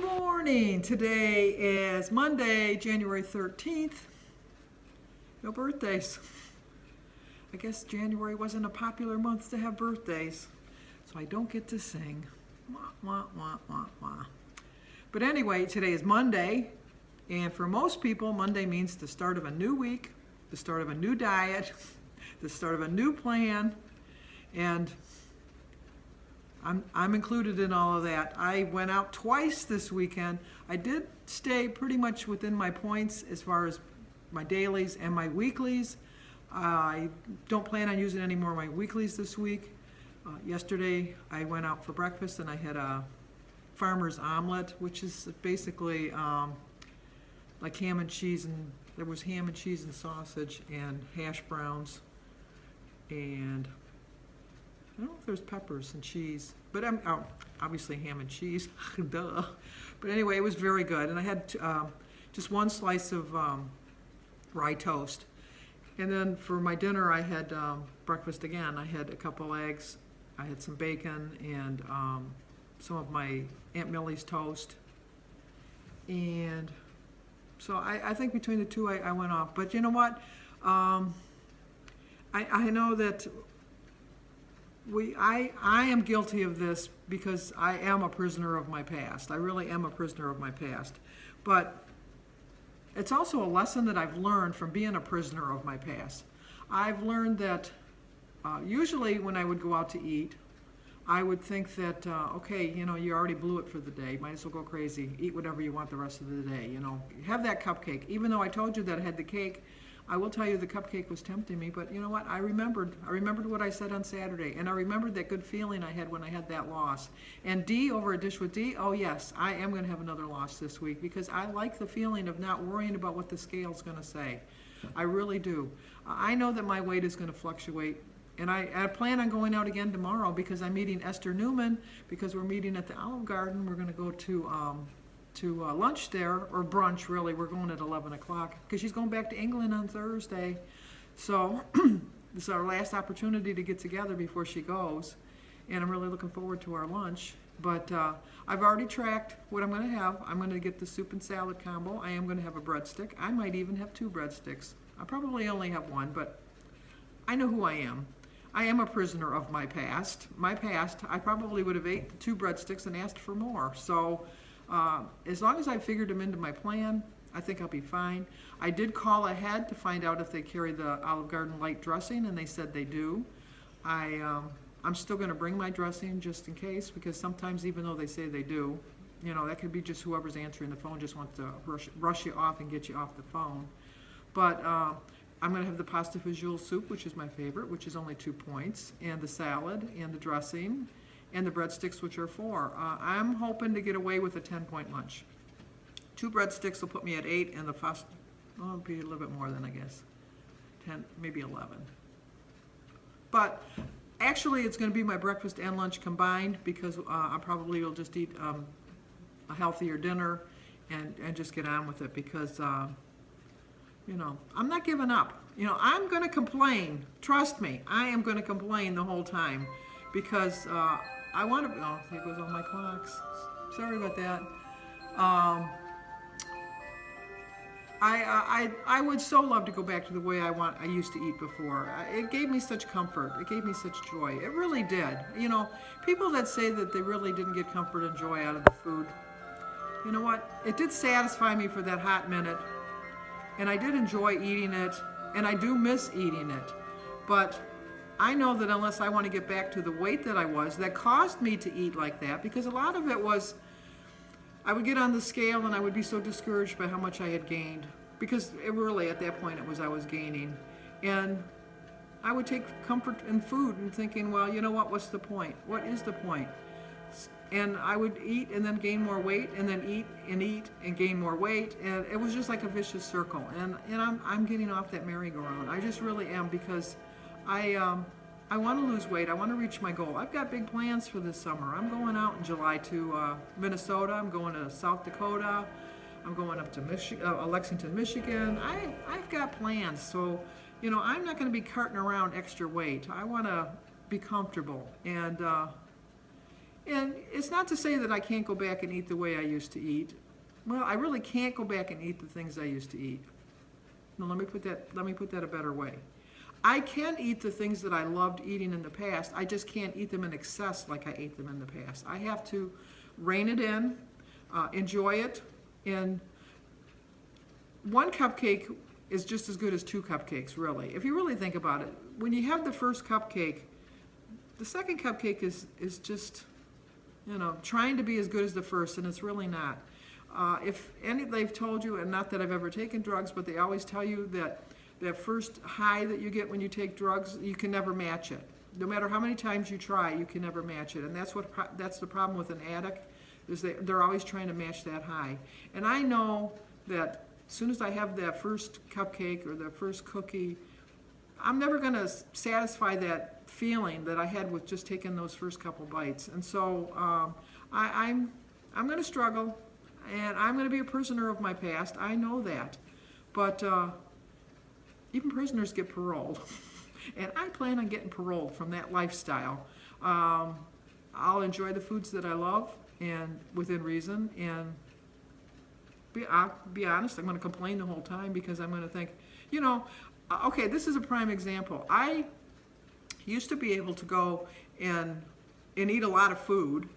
morning. Today is Monday, January 13th. No birthdays. I guess January wasn't a popular month to have birthdays, so I don't get to sing. Wah, wah, wah, wah, wah. But anyway, today is Monday, and for most people, Monday means the start of a new week, the start of a new diet, the start of a new plan, and I'm included in all of that. I went out twice this weekend. I did stay pretty much within my points as far as my dailies and my weeklies. I don't plan on using any more of my weeklies this week. Yesterday I went out for breakfast and I had a farmer's omelet, which is basically like ham and cheese, and there was ham and cheese and sausage and hash browns, and I don't know if there's peppers and cheese, but obviously ham and cheese, duh. But anyway, it was very good, and I had just one slice of rye toast. And then for my dinner, I had breakfast again. I had a couple eggs, I had some bacon, and some of my Aunt Millie's toast. And so I think between the two, I went off. But you know what? I know that I am guilty of this because I am a prisoner of my past. I really am a prisoner of my past. But it's also a lesson that I've learned from being a prisoner of my past. I've learned that usually when I would go out to eat, I would think that, okay, you know, you already blew it for the day. Might as well go crazy. Eat whatever you want the rest of the day, you know. Have that cupcake. Even though I told you that I had the cake, I will tell you the cupcake was tempting me, but you know what? I remembered what I said on Saturday, and I remembered that good feeling I had when I had that loss. And D over a dish with D, oh yes, I am going to have another loss this week because I like the feeling of not worrying about what the scale's going to say. I really do. I know that my weight is going to fluctuate, and I plan on going out again tomorrow because I'm meeting Esther Newman, because we're meeting at the Olive Garden. We're going to go to lunch there, or brunch really. We're going at 11 o'clock because she's going back to England on Thursday. So this is our last opportunity to get together before she goes, and I'm really looking forward to our lunch. But I've already tracked what I'm going to have. I'm going to get the soup and salad combo. I am going to have a breadstick. I might even have 2 breadsticks. I probably only have 1, but I know who I am. I am a prisoner of my past. My past, I probably would have ate 2 breadsticks and asked for more. So as long as I figured them into my plan, I think I'll be fine. I did call ahead to find out if they carry the Olive Garden light dressing, and they said they do. I'm still going to bring my dressing just in case, because sometimes even though they say they do, you know, that could be just whoever's answering the phone just wants to rush you off and get you off the phone. But I'm going to have the pasta fagioli soup, which is my favorite, which is only 2 points, and the salad and the dressing, and the breadsticks, which are 4. I'm hoping to get away with a 10-point lunch. 2 breadsticks will put me at 8, and the pasta, well, it'll be a little bit more than, I guess, 10, maybe 11. But actually, it's going to be my breakfast and lunch combined, because I probably will just eat a healthier dinner and just get on with it, because, you know, I'm not giving up. You know, I'm going to complain. Trust me, I am going to complain the whole time, because I want to, oh, there goes all my clocks. Sorry about that. I would so love to go back to the way I used to eat before. It gave me such comfort. It gave me such joy. It really did. You know, people that say that they really didn't get comfort and joy out of the food, you know what? It did satisfy me for that hot minute, and I did enjoy eating it, and I do miss eating it. But I know that unless I want to get back to the weight that I was, that caused me to eat like that, because a lot of it was, I would get on the scale and I would be so discouraged by how much I had gained, because it really, at that point, it was I was gaining. And I would take comfort in food and thinking, well, you know what, what's the point? What is the point? And I would eat and then gain more weight, and then eat and gain more weight, and it was just like a vicious circle. And I'm getting off that merry-go-round. I just really am, because I want to lose weight. I want to reach my goal. I've got big plans for this summer. I'm going out in July to Minnesota. I'm going to South Dakota. I'm going up to Lexington, Michigan. I've got plans. So, you know, I'm not going to be carting around extra weight. I want to be comfortable. And And it's not to say that I can't go back and eat the way I used to eat. Well, I really can't go back and eat the things I used to eat. No, let me put that a better way. I can eat the things that I loved eating in the past. I just can't eat them in excess like I ate them in the past. I have to rein it in, enjoy it, and one cupcake is just as good as 2 cupcakes, really. If you really think about it, when you have the first cupcake, the second cupcake is just, trying to be as good as the first, and it's really not. They've told you, and not that I've ever taken drugs, but they always tell you that that first high that you get when you take drugs, you can never match it. No matter how many times you try, you can never match it. And that's the problem with an addict, is they're always trying to match that high. And I know that as soon as I have that first cupcake or the first cookie, I'm never going to satisfy that feeling that I had with just taking those first couple bites. And so I'm going to struggle, and I'm going to be a prisoner of my past. I know that. But even prisoners get paroled. And I plan on getting paroled from that lifestyle. I'll enjoy the foods that I love, and within reason, and I'll be honest, I'm going to complain the whole time because I'm going to think, okay, this is a prime example. I used to be able to go and eat a lot of food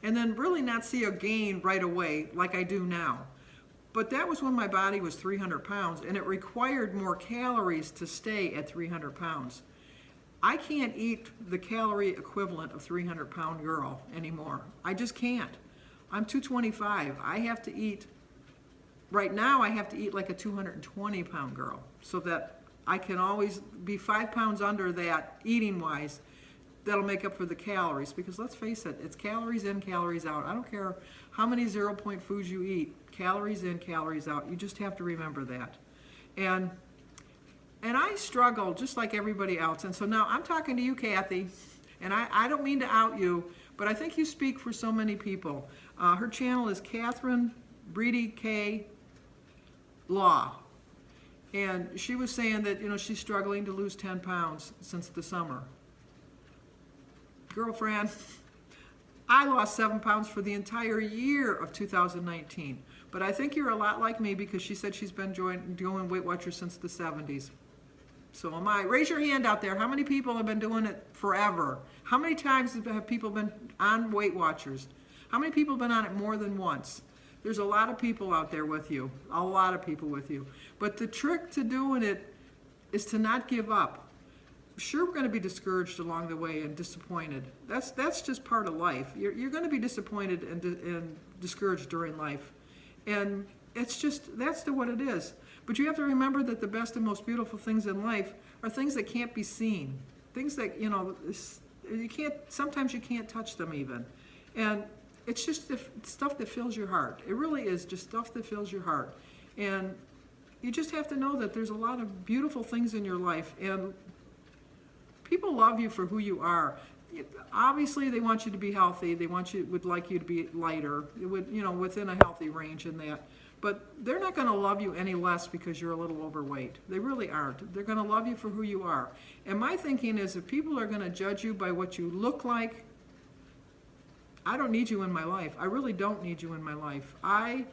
and then really not see a gain right away like I do now. But that was when my body was 300 pounds, and it required more calories to stay at 300 pounds. I can't eat the calorie equivalent of 300-pound girl anymore. I just can't. I'm 225. Right now I have to eat like a 220-pound girl so that I can always be 5 pounds under that eating-wise. That'll make up for the calories, because let's face it, it's calories in, calories out. I don't care how many 0-point foods you eat, calories in, calories out. You just have to remember that. And I struggle just like everybody else. And so now I'm talking to you, Kathy, and I don't mean to out you, but I think you speak for so many people. Her channel is Catherine Breedy K. Law. And she was saying that, she's struggling to lose 10 pounds since the summer. Girlfriend, I lost 7 pounds for the entire year of 2019. But I think you're a lot like me, because she said she's been doing Weight Watchers since the 70s. So am I. Raise your hand out there. How many people have been doing it forever? How many times have people been on Weight Watchers? How many people have been on it more than once? There's a lot of people out there with you. A lot of people with you. But the trick to doing it is to not give up. Sure, we're going to be discouraged along the way and disappointed. That's just part of life. You're going to be disappointed and discouraged during life. And it's just, what it is. But you have to remember that the best and most beautiful things in life are things that can't be seen. Things that, sometimes you can't touch them even. And it's just stuff that fills your heart. It really is just stuff that fills your heart. And you just have to know that there's a lot of beautiful things in your life. And people love you for who you are. Obviously, they want you to be healthy. They would like you to be lighter, within a healthy range in that. But they're not going to love you any less because you're a little overweight. They really aren't. They're going to love you for who you are. And my thinking is, if people are going to judge you by what you look like, I don't need you in my life. I really don't need you in my life. I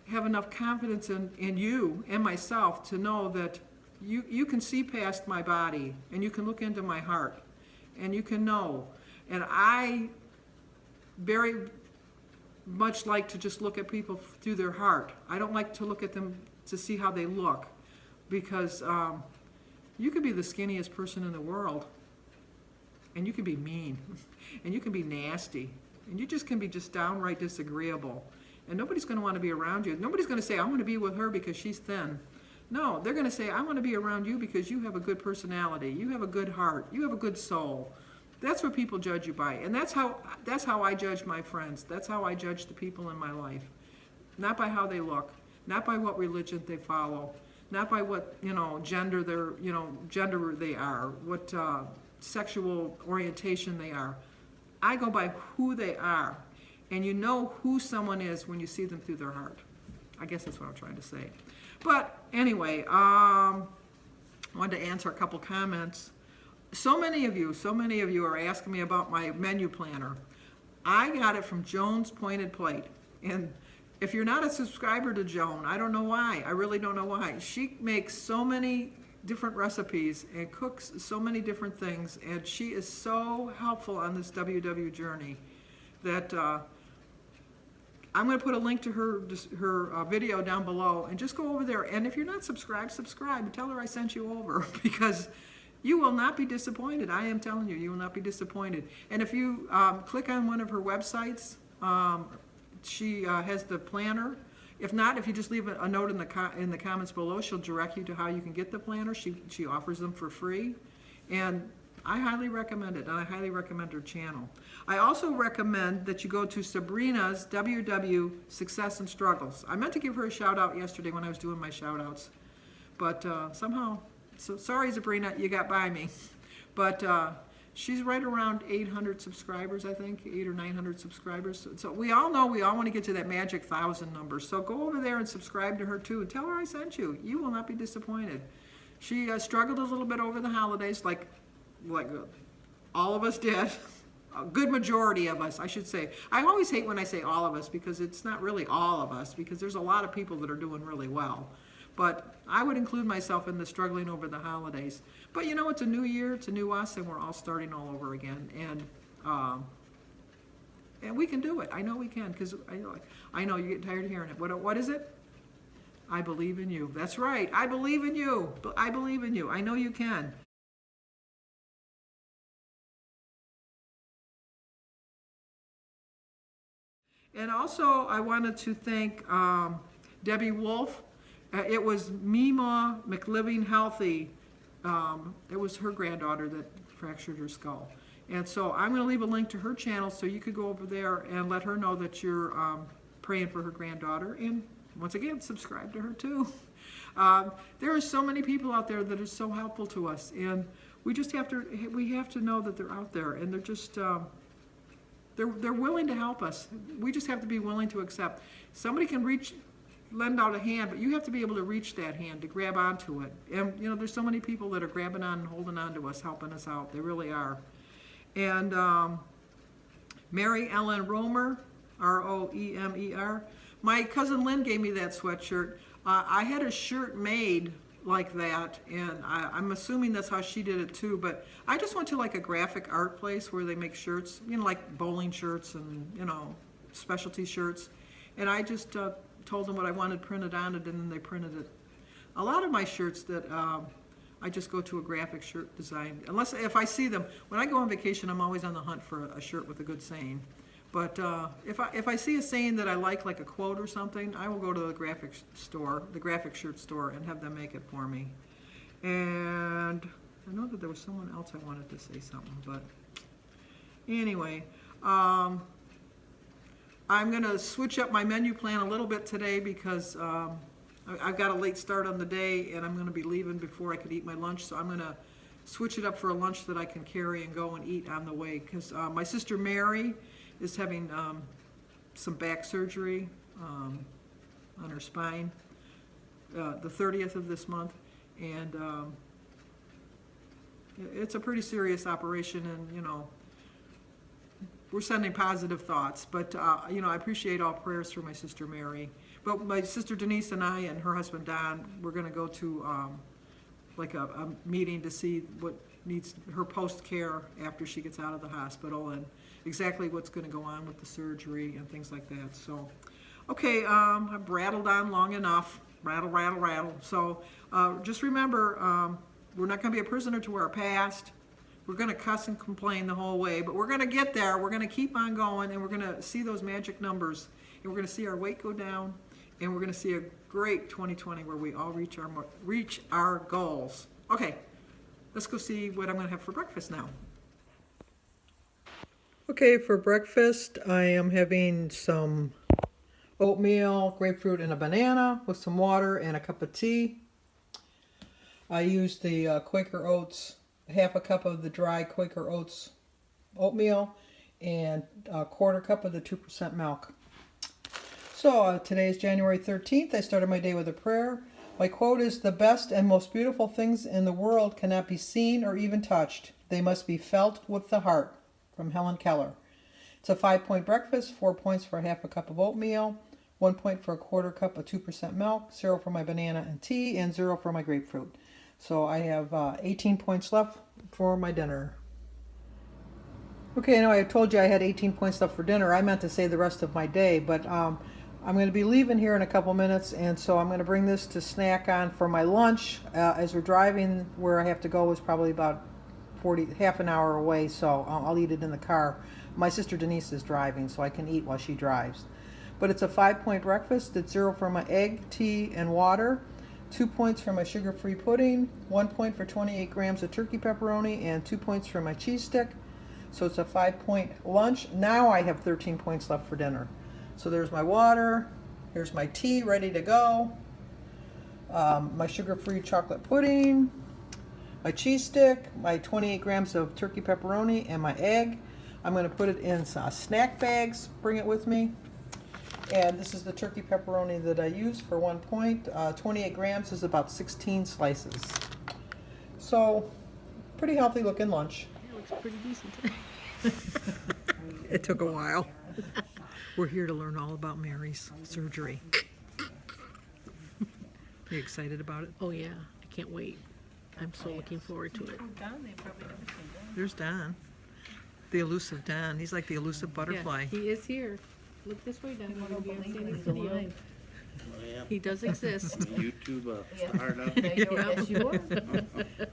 have enough confidence in you and myself to know that you can see past my body, and you can look into my heart, and you can know. And I very much like to just look at people through their heart. I don't like to look at them to see how they look, because you could be the skinniest person in the world, and you can be mean, and you can be nasty, and you just can be just downright disagreeable, and nobody's going to want to be around you. Nobody's going to say, I want to be with her because she's thin. No, they're going to say, I want to be around you because you have a good personality, you have a good heart, you have a good soul. That's what people judge you by. And that's how I judge my friends. That's how I judge the people in my life. Not by how they look, not by what religion they follow, not by what, gender they are, what sexual orientation they are. I go by who they are. And you know who someone is when you see them through their heart. I guess that's what I'm trying to say. But anyway, I wanted to answer a couple comments. So many of you are asking me about my menu planner. I got it from Joan's Pointed Plate. And if you're not a subscriber to Joan, I don't know why. I really don't know why. She makes so many different recipes and cooks so many different things, and she is so helpful on this WW journey that I'm going to put a link to her video down below, and just go over there. And if you're not subscribed, subscribe and tell her I sent you over, because you will not be disappointed. I am telling you, you will not be disappointed. And if you click on one of her websites, she has the planner. If not, if you just leave a note in the comments below, she'll direct you to how you can get the planner. She offers them for free, and I highly recommend it, and I highly recommend her channel. I also recommend that you go to Sabrina's WW Success and Struggles. I meant to give her a shout out yesterday when I was doing my shout outs, but somehow, so sorry Sabrina, you got by me. But she's right around 800 subscribers, I think, 800 or 900 subscribers. So we all know we all want to get to that magic 1,000 number. So go over there and subscribe to her too, and tell her I sent you. You will not be disappointed. She struggled a little bit over the holidays, like all of us did. A good majority of us, I should say. I always hate when I say all of us, because it's not really all of us, because there's a lot of people that are doing really well. But I would include myself in the struggling over the holidays. But you know, it's a new year, it's a new us, and we're all starting all over again. And we can do it. I know we can, because I know you get tired of hearing it. What is it? I believe in you. That's right. I believe in you. I believe in you. I know you can. And also, I wanted to thank Debbie Wolf. It was Meema McLiving Healthy. It was her granddaughter that fractured her skull. And so I'm going to leave a link to her channel, so you could go over there and let her know that you're praying for her granddaughter. And once again, subscribe to her too. There are so many people out there that are so helpful to us, and we have to know that they're out there, and they're just they're willing to help us. We just have to be willing to accept. Somebody can lend out a hand, but you have to be able to reach that hand to grab onto it. And you know, there's so many people that are grabbing on and holding on to us, helping us out. They really are. And Mary Ellen Romer, R-O-E-M-E-R. My cousin Lynn gave me that sweatshirt. I had a shirt made like that, and I'm assuming that's how she did it too, but I just went to like a graphic art place where they make shirts, you know, like bowling shirts and, you know, specialty shirts, and I just told them what I wanted printed on it, and then they printed it. A lot of my shirts that I just go to a graphic shirt design, unless if I see them. When I go on vacation, I'm always on the hunt for a shirt with a good saying. But if I see a saying that I like a quote or something, I will go to the graphic shirt store, and have them make it for me. And I know that there was someone else I wanted to say something, but anyway, I'm going to switch up my menu plan a little bit today, because I've got a late start on the day, and I'm going to be leaving before I could eat my lunch, so I'm going to switch it up for a lunch that I can carry and go and eat on the way, because my sister Mary is having some back surgery on her spine the 30th of this month, and it's a pretty serious operation, and you know, we're sending positive thoughts, but you know, I appreciate all prayers for my sister Mary. But my sister Denise and I and her husband Don, we're going to go to like a meeting to see what needs her post-care after she gets out of the hospital, and exactly what's going to go on with the surgery and things like that. So, okay, I've rattled on long enough. Rattle, rattle, rattle. So just remember, we're not going to be a prisoner to our past. We're going to cuss and complain the whole way, but we're going to get there. We're going to keep on going, and we're going to see those magic numbers, and we're going to see our weight go down, and we're going to see a great 2020 where we all reach our goals. Okay, let's go see what I'm going to have for breakfast now. Okay, for breakfast, I am having some oatmeal, grapefruit, and a banana with some water and a cup of tea. I used the Quaker Oats, half a cup of the dry Quaker Oats oatmeal, and a quarter cup of the 2% milk. So today is January 13th. I started my day with a prayer. My quote is, "The best and most beautiful things in the world cannot be seen or even touched. They must be felt with the heart." From Helen Keller. It's a 5-point breakfast, 4 points for a half a cup of oatmeal, 1 point for a quarter cup of 2% milk, 0 for my banana and tea, and 0 for my grapefruit. So I have 18 points left for my dinner. Okay, I know I told you I had 18 points left for dinner. I meant to say the rest of my day, but I'm going to be leaving here in a couple minutes, and so I'm going to bring this to snack on for my lunch. As we're driving, where I have to go is probably about half an hour away, so I'll eat it in the car. My sister Denise is driving, so I can eat while she drives. But it's a 5-point breakfast. It's 0 for my egg, tea, and water, 2 points for my sugar-free pudding, 1 point for 28 grams of turkey pepperoni, and 2 points for my cheese stick. So it's a 5-point lunch. Now I have 13 points left for dinner. So there's my water, here's my tea ready to go, my sugar-free chocolate pudding, my cheese stick, my 28 grams of turkey pepperoni, and my egg. I'm going to put it in snack bags, bring it with me. And this is the turkey pepperoni that I use for 1 point. 28 grams is about 16 slices. So, pretty healthy looking lunch. It looks pretty decent. It took a while. We're here to learn all about Mary's surgery. You excited about it? Oh yeah, I can't wait. I'm so looking forward to it. There's Don. The elusive Don. He's like the elusive butterfly. Yeah, he is here. Look this way, Don. We're gonna be on Sandy's video. He does exist. YouTube star now. Yes, you are.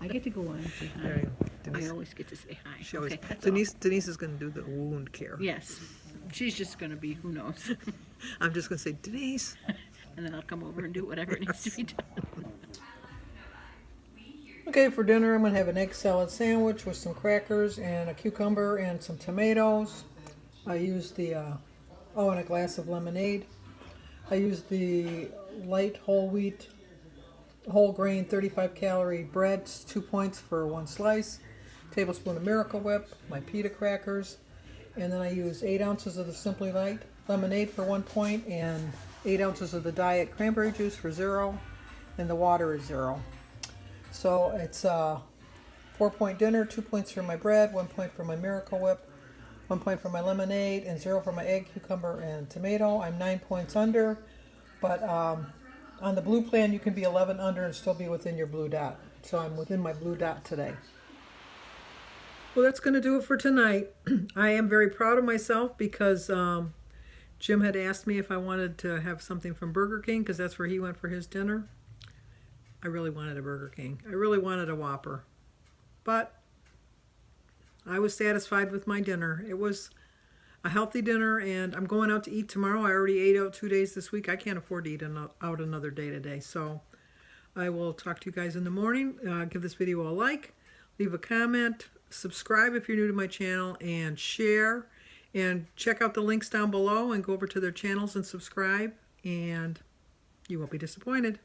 I get to go on and say hi. Right. I Denise, always get to say hi. she always, Okay, that's all. Denise is going to do the wound care. Yes. She's just gonna be, who knows? I'm just going to say, Denise. And then I'll come over and do whatever needs to be done. Okay, for dinner I'm going to have an egg salad sandwich with some crackers and a cucumber and some tomatoes. I used the, and a glass of lemonade. I used the light whole wheat, whole grain, 35 calorie bread, 2 points for 1 slice, tablespoon of Miracle Whip, my pita crackers, and then I used 8 ounces of the Simply Light lemonade for 1 point and 8 ounces of the diet cranberry juice for 0, and the water is 0. So it's a 4-point dinner, 2 points for my bread, 1 point for my Miracle Whip, 1 point for my lemonade, and 0 for my egg, cucumber, and tomato. I'm 9 points under, but on the blue plan you can be 11 under and still be within your blue dot. So I'm within my blue dot today. Well, that's going to do it for tonight. I am very proud of myself because Jim had asked me if I wanted to have something from Burger King because that's where he went for his dinner. I really wanted a Burger King. I really wanted a Whopper. But I was satisfied with my dinner. It was a healthy dinner, and I'm going out to eat tomorrow. I already ate out 2 days this week. I can't afford to eat out another day today. So I will talk to you guys in the morning. Give this video a like, leave a comment, subscribe if you're new to my channel, and share. And check out the links down below and go over to their channels and subscribe, and you won't be disappointed.